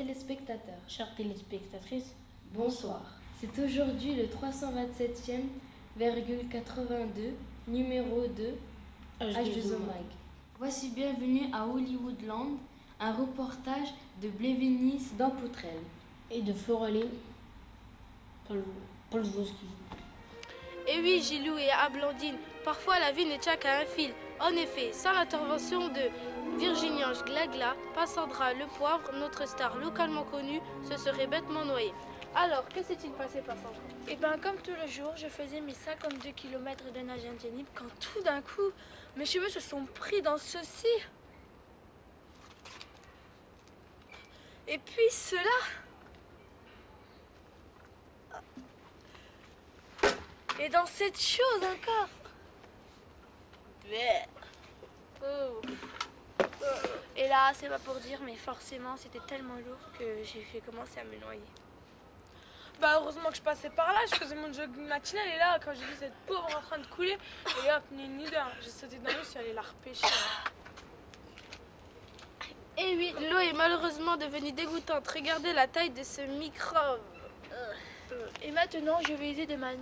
téléspectateurs, chères téléspectatrices, bonsoir. C'est aujourd'hui le 327e,82 numéro de H2O Mag. Voici bienvenue à Hollywoodland, un reportage de Blevenis dans Poutrelle et de Floraline Polzowski. Et oui, Gilou et Ablandine, parfois la vie ne tient qu'à un fil. En effet, sans l'intervention de Virginie Ange Glagla, Passandra Le Poivre, notre star localement connue, se serait bêtement noyée. Alors, que s'est-il passé, Passandra? Eh bien, comme tous les jours, je faisais mes 52 km de nage indienne quand tout d'un coup, mes cheveux se sont pris dans ceci. Et puis cela. Et dans cette chose encore. Et là, c'est pas pour dire, mais forcément, c'était tellement lourd que j'ai commencé à me noyer. Bah heureusement que je passais par là, je faisais mon jogging matinal et là, quand j'ai vu cette pauvre en train de couler, et hop, ni deux, j'ai sauté dans l'eau, je suis allée la repêcher. Et oui, l'eau est malheureusement devenue dégoûtante. Regardez la taille de ce microbe. Et maintenant, je vais user de ma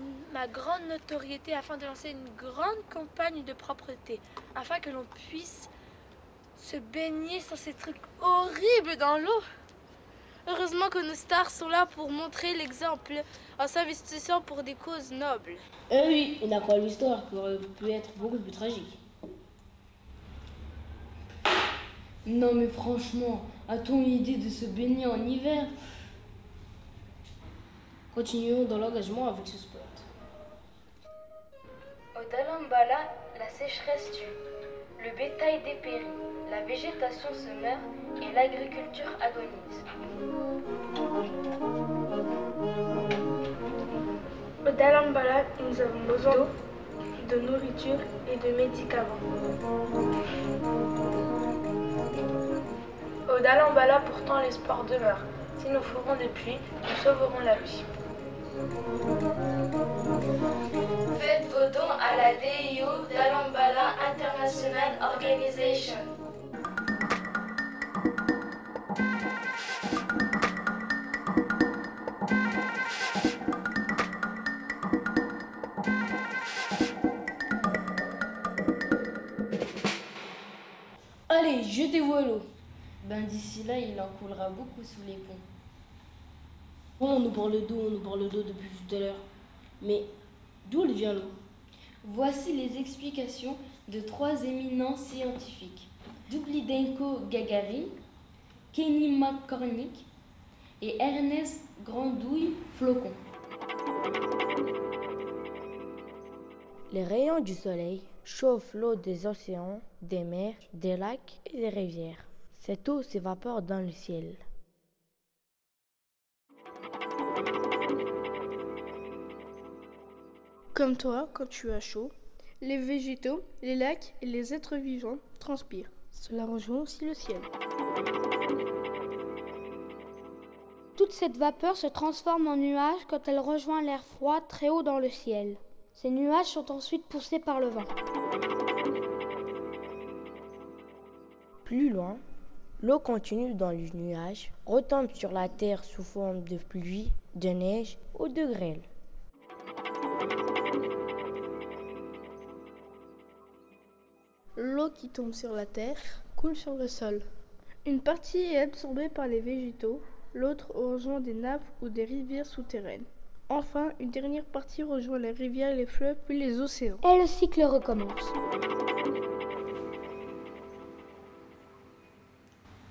grande notoriété afin de lancer une grande campagne de propreté, afin que l'on puisse se baigner sans ces trucs horribles dans l'eau. Heureusement que nos stars sont là pour montrer l'exemple en s'investissant pour des causes nobles. Eh oui, une aqua-histoire qui aurait pu être beaucoup plus tragique. Non mais franchement, a-t-on idée de se baigner en hiver? Continuons dans l'engagement avec ce sport. Au Dalambala, la sécheresse tue, le bétail dépérit, la végétation se meurt et l'agriculture agonise. Au Dalambala, nous avons besoin d'eau, de nourriture et de médicaments. Au Dalambala, pourtant l'espoir demeure. Si nous ferons des pluies, nous sauverons la vie. Faites vos dons à la DIO Dalambala International Organization. Allez, jetez-vous à l'eau. Ben d'ici là, il en coulera beaucoup sous les ponts. On nous parle d'eau depuis tout à l'heure. Mais d'où elle vient l'eau? Voici les explications de trois éminents scientifiques. Dublidenko Gagarin, Kenny McCormick et Ernest Grandouille Flocon. Les rayons du soleil chauffent l'eau des océans, des mers, des lacs et des rivières. Cette eau s'évapore dans le ciel. Comme toi, quand tu as chaud, les végétaux, les lacs et les êtres vivants transpirent. Cela rejoint aussi le ciel. Toute cette vapeur se transforme en nuages quand elle rejoint l'air froid très haut dans le ciel. Ces nuages sont ensuite poussés par le vent. Plus loin, l'eau continue dans les nuages, retombe sur la terre sous forme de pluie, de neige ou de grêle. L'eau qui tombe sur la terre coule sur le sol. Une partie est absorbée par les végétaux, l'autre rejoint des nappes ou des rivières souterraines. Enfin, une dernière partie rejoint les rivières, les fleuves, puis les océans. Et le cycle recommence.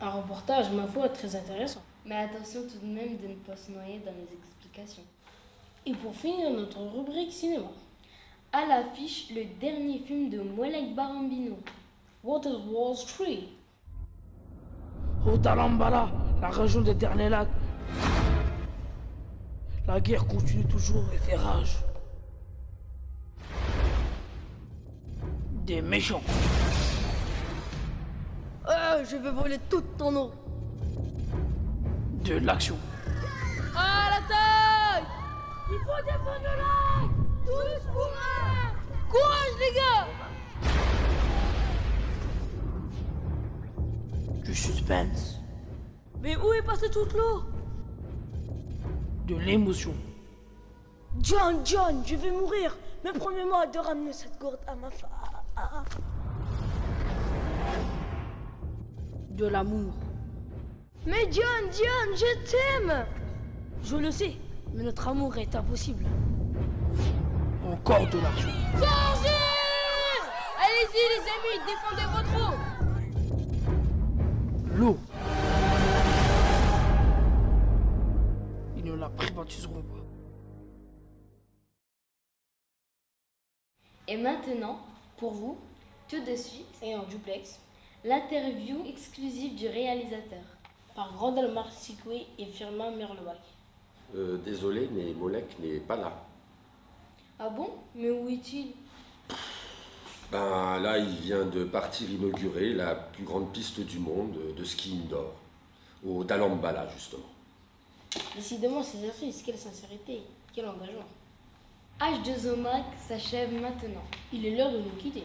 Un reportage, ma foi, très intéressant. Mais attention tout de même de ne pas se noyer dans les explications. Et pour finir notre rubrique cinéma. À l'affiche, le dernier film de Mouelek Barambino. What is Wall Street? Au Dalambala, la région des derniers lacs. La guerre continue toujours et fait rage. Des méchants. Je vais voler toute ton eau. De l'action. À la taille! Il faut défendre le lac! Tous pour un! Courage les gars! Du suspense. Mais où est passée toute l'eau? De l'émotion. John, je vais mourir. Mais promets-moi de ramener cette gourde à ma femme. De l'amour. Mais John, je t'aime. Je le sais, mais notre amour est impossible. Encore de l'argent. Allez-y les amis, défendez votre eau. L'eau. Ils ne la privatiseront pas. Et maintenant, pour vous, tout de suite, Et en duplex, l'interview exclusive du réalisateur. par Randall Marsikwe et Firmin Merlewack. Désolé, mais Molek n'est pas là. Ah bon? Mais où est-il? Ben là, il vient de partir inaugurer la plus grande piste du monde de ski indoor, au Dalambala justement. Décidément, ces actrices, quelle sincérité, quel engagement. H2O Mag s'achève maintenant. Il est l'heure de nous quitter.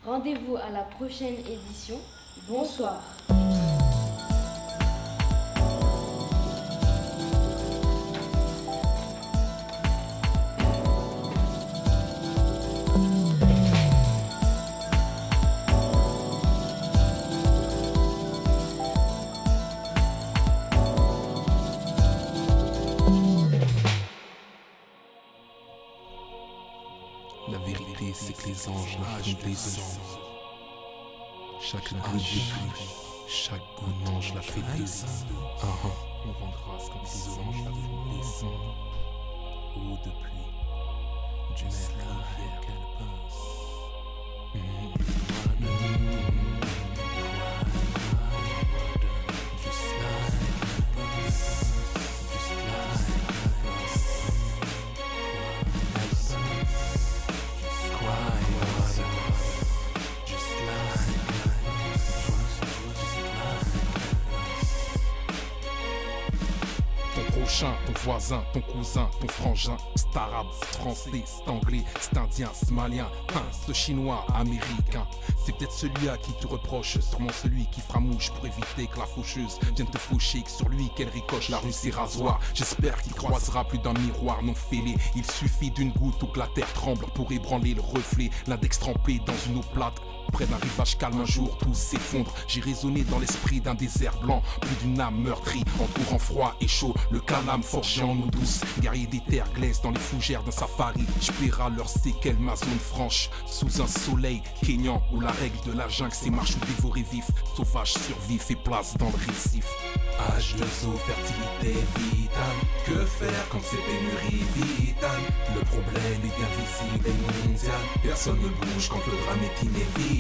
Rendez-vous à la prochaine édition. Bonsoir. La vérité, c'est que les anges la font descendre. Chaque goutte de pluie, chaque goutte d'ange la fait descendre. On rend grâce quand les anges la font descendre. Eau de pluie, d'une rivière qu'elle passe. Just like us, just like us. Ton voisin, ton cousin, ton frangin, c'est arabe, c'est français, c'est anglais, c'est indien, c'est malien, c'est chinois, américain. C'est peut-être celui à qui tu reproches, sûrement celui qui fera mouche pour éviter que la faucheuse vienne te faucher, que sur lui qu'elle ricoche la rue c'est rasoir. J'espère qu'il croisera plus d'un miroir non fêlé. Il suffit d'une goutte ou que la terre tremble pour ébranler le reflet. L'index trempé dans une eau plate. Près d'un rivage calme, un jour tout s'effondre. J'ai résonné dans l'esprit d'un désert blanc. Plus d'une âme meurtrie, entourant froid et chaud. Le calame forgé en eau douce. Guerrier des terres glaises dans les fougères d'un safari. J'paierai leurs séquelles, ma zone franche. Sous un soleil kényan où la règle de la jungle c'est marche ou dévorer vif. Sauvage survie fait place dans le récif. H2O, fertilité vitale. Que faire quand c'est pénurie vitale? Le problème est bien visible et mondial. Personne ne bouge quand le drame est inévitable.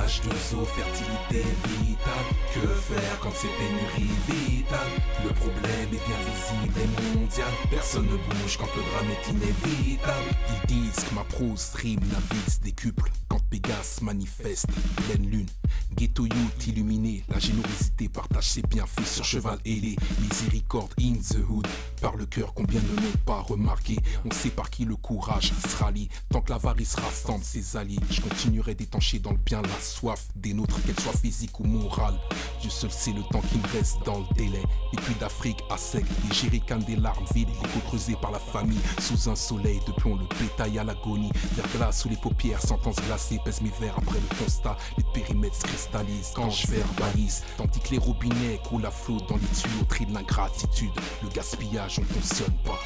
H2O, fertilité vitale. Que faire quand c'est pénurie vitale? Le problème est bien visible et mondial. Personne ne bouge quand le drame est inévitable. Ils disent que ma prose rime navigue décuple. Quand Pégase manifeste, pleine lune, ghetto youth illuminé. La générosité partage ses bienfaits sur cheval ailé. Miséricorde in the hood. Par le cœur combien ne l'ont pas remarqué. On sait par qui le courage se rallie. Tant que l'avarice rassemble ses alliés, je continuerai d'étancher dans le bien la soif des nôtres, qu'elle soit physique ou morale. Dieu seul sait le temps qui me reste dans le délai. Les puits d'Afrique à sec, les jerrycans des larmes vides, les côtes creusées par la famille. Sous un soleil de plomb, le bétail à l'agonie. Verglas sous les paupières, sentence glacée, pèse mes verres après le constat. Les périmètres se cristallisent quand je verbalise. Tandis que les robinets coulent à flot dans les tuyaux, tri de l'ingratitude. Le gaspillage, on consomme pas.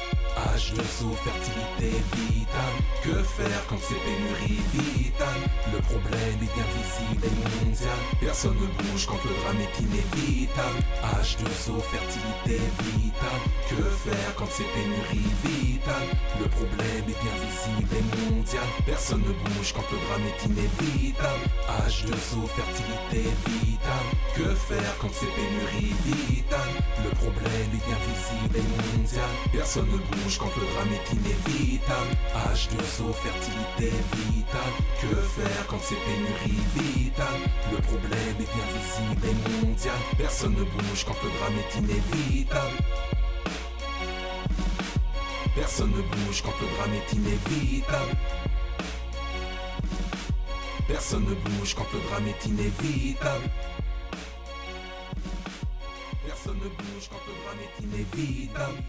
H2O, fertilité vitale. Que faire quand c'est pénurie vitale? Le problème est bien visible et mondial. Personne ne bouge quand le drame est inévitable. H2O, fertilité vitale. Que faire quand c'est pénurie vitale? Le problème est bien visible et mondial. Personne ne bouge quand le drame est inévitable. H2O, fertilité vitale. Que faire quand c'est pénurie vitale? Le problème est bien visible et mondial. Personne ne bouge quand le drame est inévitable. H2O, fertilité vitale. Que faire quand c'est pénurie vitale? Le problème est bien visible et mondial. Personne ne bouge quand le drame est inévitable. Personne ne bouge quand le drame est inévitable. Personne ne bouge quand le drame est inévitable. personne ne bouge quand le drame est inévitable.